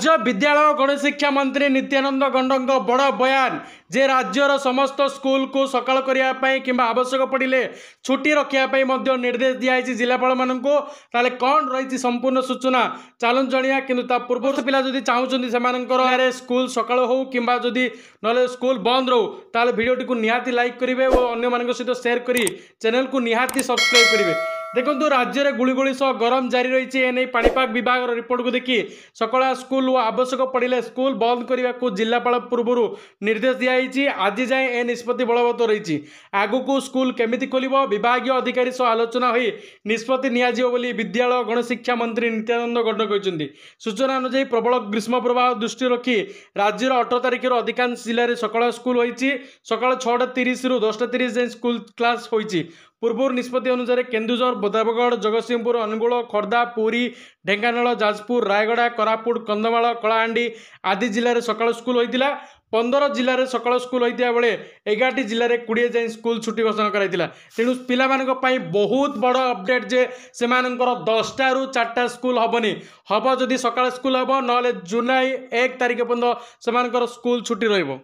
राज्य विद्यालय गणशिक्षा मंत्री नित्यानंद गंड बड़ बयान जे राज्यर समस्त स्कूल को सकाल करने कि आवश्यक पड़े छुट्टी रखापी निर्देश दिखाई जिलापाल मानू ताले कौन रही संपूर्ण सूचना चलूँ जाना कि पूर्व पिला जब चाहूँगी से स्कूल सका हो कि ना स्कूल बंद रो ताले भिडियो टी निहाती लाइक करेंगे और अन्य सहित सेयार कर चैनल को निहाती सब्सक्राइब करेंगे। देखो राज्य में गुड़गुड़ी सह गरम जारी रही है पाणीपाग विभाग रिपोर्ट को देखी सकाल स्कूल और आवश्यक पड़े स्कूल बंद करने को जिलापाल पूर्व निर्देश दिखाई आज जाए ए निष्पत्ति बलवत्त रही आगु को स्कूल केमिति खोल विभाग अधिकारी सह आलोचना हो निष्पत्ति नि विद्यालय गणशिक्षा मंत्री नित्यानंद गंड कहते। सूचना अनुसार प्रबल ग्रीष्म प्रवाह दृष्टि रखी राज्यर 18 तारिख अधिकांश जिले में सकाल स्कूल होती सका 6:30 रु 10:30 जाए स्कूल क्लास होती। पूर्व निष्पत्ति अनुसार केन्दुझर देवगढ़ जगतसिंहपुर अनुगुल खोर्धा पुरी ढेंकानाल जाजपुर रायगड़ा कोरापुट कंधमाल कलाहांडी आदि जिले में सकाल स्कूल होता 15 जिले में सकाल स्कूल होता बेले 11 जिले में 20 जाए स्कूल छुट्टी घोषणा कराइला। तेणु पाई बहुत बड़ अपडेट जे से 10टा रु 4टा स्कूल हेनी हम जदि सकाल स्कूल हम ना जुलाई 1 तारिख पर्यटन से स्कूल छुट्टी रही।